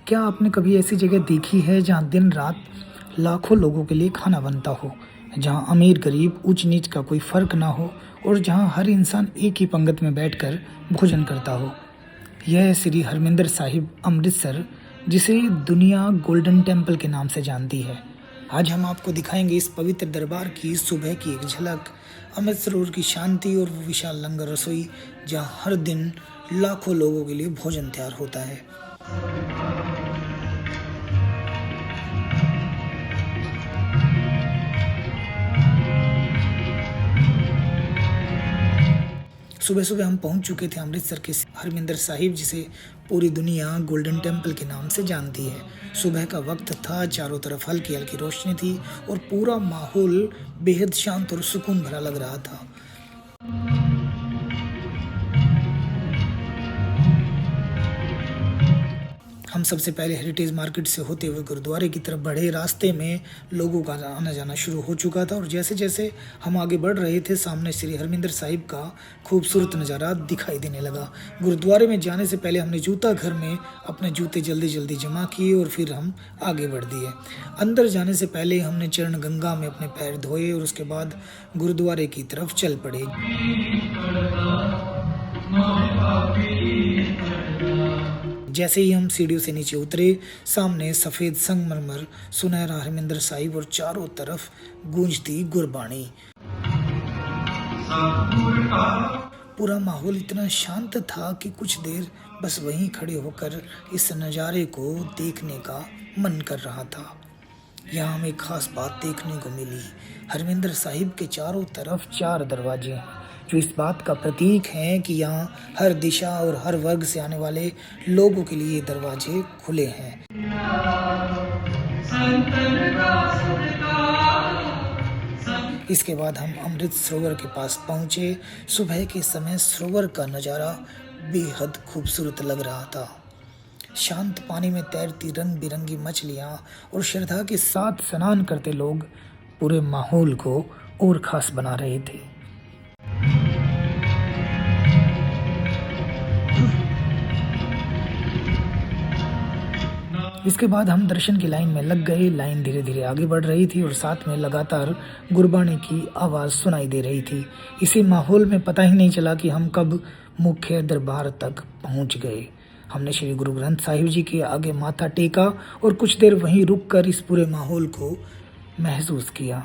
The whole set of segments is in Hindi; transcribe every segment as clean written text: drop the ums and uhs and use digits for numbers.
क्या आपने कभी ऐसी जगह देखी है जहाँ दिन रात लाखों लोगों के लिए खाना बनता हो, जहाँ अमीर गरीब ऊंच नीच का कोई फर्क ना हो और जहाँ हर इंसान एक ही पंगत में बैठकर भोजन करता हो? यह है श्री हरमिंदर साहिब अमृतसर, जिसे दुनिया गोल्डन टेम्पल के नाम से जानती है। आज हम आपको दिखाएंगे इस पवित्र दरबार की सुबह की एक झलक, अमृत सरोवर की शांति और वो विशाल लंगर रसोई जहाँ हर दिन लाखों लोगों के लिए भोजन तैयार होता है। सुबह सुबह हम पहुंच चुके थे अमृतसर के हरमिंदर साहिब, जिसे पूरी दुनिया गोल्डन टेम्पल के नाम से जानती है। सुबह का वक्त था, चारों तरफ हल्की हल्की रोशनी थी और पूरा माहौल बेहद शांत और सुकून भरा लग रहा था। हम सबसे पहले हेरिटेज मार्केट से होते हुए गुरुद्वारे की तरफ बढ़े। रास्ते में लोगों का आना जाना शुरू हो चुका था और जैसे जैसे हम आगे बढ़ रहे थे, सामने श्री हरमिंदर साहिब का खूबसूरत नज़ारा दिखाई देने लगा। गुरुद्वारे में जाने से पहले हमने जूता घर में अपने जूते जल्दी जल्दी जमा किए और फिर हम आगे बढ़ दिए। अंदर जाने से पहले हमने चरण गंगा में अपने पैर धोए और उसके बाद गुरुद्वारे की तरफ चल पड़े। जैसे ही हम सीढ़ियों से नीचे उतरे, सामने सफ़ेद संगमरमर सुनहरा हरमिंदर साहिब और चारों तरफ गूंजती गुरबाणी। पूरा माहौल इतना शांत था कि कुछ देर बस वहीं खड़े होकर इस नज़ारे को देखने का मन कर रहा था। यहाँ हमें खास बात देखने को मिली। हरमिंदर साहिब के चारों तरफ 4 दरवाजे हैं, जो इस बात का प्रतीक हैं कि यहाँ हर दिशा और हर वर्ग से आने वाले लोगों के लिए दरवाजे खुले हैं। इसके बाद हम अमृत सरोवर के पास पहुँचे। सुबह के समय सरोवर का नज़ारा बेहद खूबसूरत लग रहा था। शांत पानी में तैरती रंग बिरंगी मछलियाँ और श्रद्धा के साथ स्नान करते लोग पूरे माहौल को और खास बना रहे थे। इसके बाद हम दर्शन की लाइन में लग गए। लाइन धीरे धीरे आगे बढ़ रही थी और साथ में लगातार गुरबाणी की आवाज़ सुनाई दे रही थी। इसी माहौल में पता ही नहीं चला कि हम कब मुख्य दरबार तक पहुंच गए। हमने श्री गुरु ग्रंथ साहिब जी के आगे माथा टेका और कुछ देर वहीं रुककर इस पूरे माहौल को महसूस किया।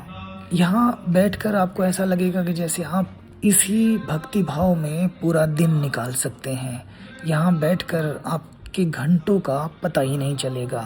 यहाँ बैठकर आपको ऐसा लगेगा कि जैसे आप इसी भक्ति भाव में पूरा दिन निकाल सकते हैं। यहाँ बैठकर आपके घंटों का पता ही नहीं चलेगा।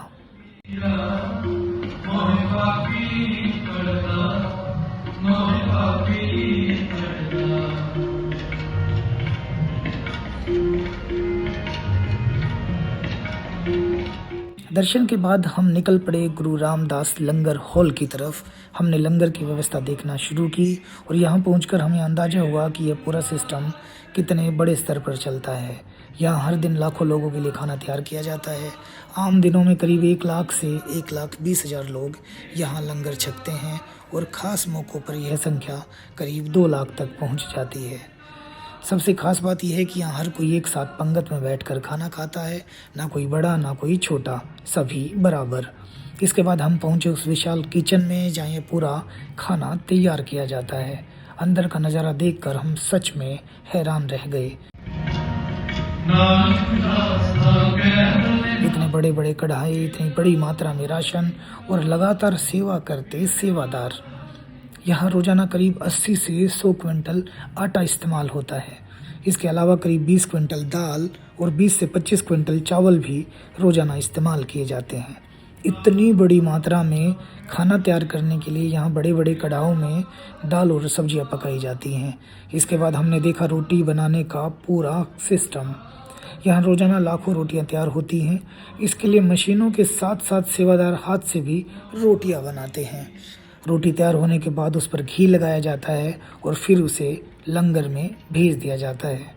दर्शन के बाद हम निकल पड़े गुरु रामदास लंगर हॉल की तरफ। हमने लंगर की व्यवस्था देखना शुरू की और यहाँ पहुंचकर हमें अंदाजा हुआ कि यह पूरा सिस्टम कितने बड़े स्तर पर चलता है। यहाँ हर दिन लाखों लोगों के लिए खाना तैयार किया जाता है। आम दिनों में करीब 1 लाख से 1,20,000 लोग यहाँ लंगर छकते हैं और ख़ास मौक़ों पर यह संख्या करीब 2 लाख तक पहुँच जाती है। सबसे खास बात यह है कि यहाँ हर कोई एक साथ पंगत में बैठकर खाना खाता है, ना कोई बड़ा ना कोई छोटा, सभी बराबर। इसके बाद हम पहुँचे उस विशाल किचन में जहाँ ये पूरा खाना तैयार किया जाता है। अंदर का नज़ारा देखकर हम सच में हैरान रह गए। इतने बड़े बड़े कढ़ाई, इतनी बड़ी मात्रा में राशन और लगातार सेवा करते सेवादार। यहाँ रोजाना करीब 80 से 100 क्विंटल आटा इस्तेमाल होता है। इसके अलावा करीब 20 क्विंटल दाल और 20 से 25 क्विंटल चावल भी रोजाना इस्तेमाल किए जाते हैं। इतनी बड़ी मात्रा में खाना तैयार करने के लिए यहाँ बड़े बड़े कढ़ाओं में दाल और सब्जियाँ पकाई जाती हैं। इसके बाद हमने देखा रोटी बनाने का पूरा सिस्टम। यहाँ रोजाना लाखों रोटियाँ तैयार होती हैं। इसके लिए मशीनों के साथ साथ सेवादार हाथ से भी रोटियाँ बनाते हैं। रोटी तैयार होने के बाद उस पर घी लगाया जाता है और फिर उसे लंगर में भेज दिया जाता है।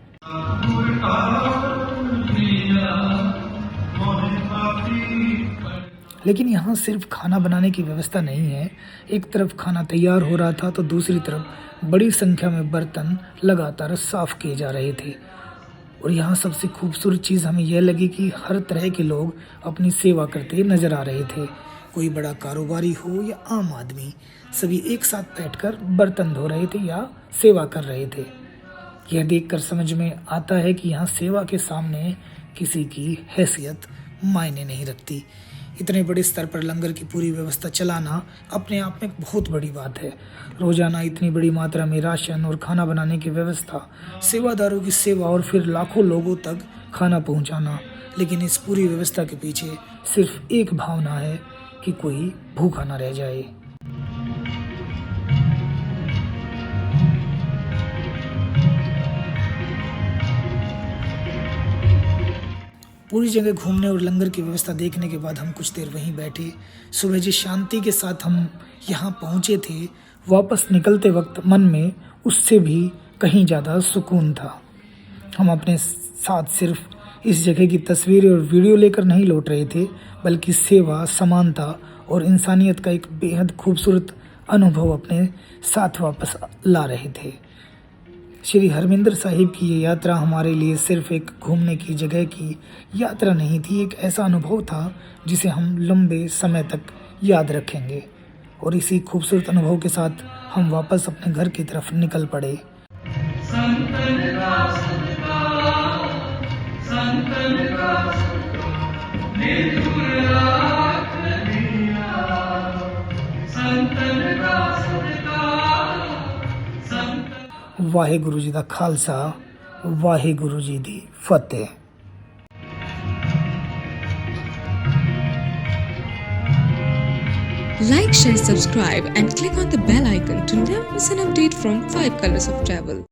लेकिन यहाँ सिर्फ खाना बनाने की व्यवस्था नहीं है। एक तरफ खाना तैयार हो रहा था तो दूसरी तरफ बड़ी संख्या में बर्तन लगातार साफ किए जा रहे थे। और यहाँ सबसे खूबसूरत चीज़ हमें यह लगी कि हर तरह के लोग अपनी सेवा करते नजर आ रहे थे। कोई बड़ा कारोबारी हो या आम आदमी, सभी एक साथ बैठकर बर्तन धो रहे थे या सेवा कर रहे थे। यह देखकर समझ में आता है कि यहाँ सेवा के सामने किसी की हैसियत मायने नहीं रखती। इतने बड़े स्तर पर लंगर की पूरी व्यवस्था चलाना अपने आप में एक बहुत बड़ी बात है। रोजाना इतनी बड़ी मात्रा में राशन और खाना बनाने की व्यवस्था, सेवादारों की सेवा और फिर लाखों लोगों तक खाना पहुंचाना। लेकिन इस पूरी व्यवस्था के पीछे सिर्फ एक भावना है कि कोई भूखा ना रह जाए। पूरी जगह घूमने और लंगर की व्यवस्था देखने के बाद हम कुछ देर वहीं बैठे। सुबह जिस शांति के साथ हम यहाँ पहुँचे थे, वापस निकलते वक्त मन में उससे भी कहीं ज़्यादा सुकून था। हम अपने साथ सिर्फ इस जगह की तस्वीरें और वीडियो लेकर नहीं लौट रहे थे, बल्कि सेवा, समानता और इंसानियत का एक बेहद खूबसूरत अनुभव अपने साथ वापस ला रहे थे। श्री हरमिंदर साहिब की ये यात्रा हमारे लिए सिर्फ एक घूमने की जगह की यात्रा नहीं थी, एक ऐसा अनुभव था जिसे हम लंबे समय तक याद रखेंगे। और इसी खूबसूरत अनुभव के साथ हम वापस अपने घर की तरफ निकल पड़े। वाहेगुरु जी दा खालसा, वाहेगुरु जी दी फतेह। Like, share, subscribe and click on the bell icon to never miss an update from 5 Colors of Travel.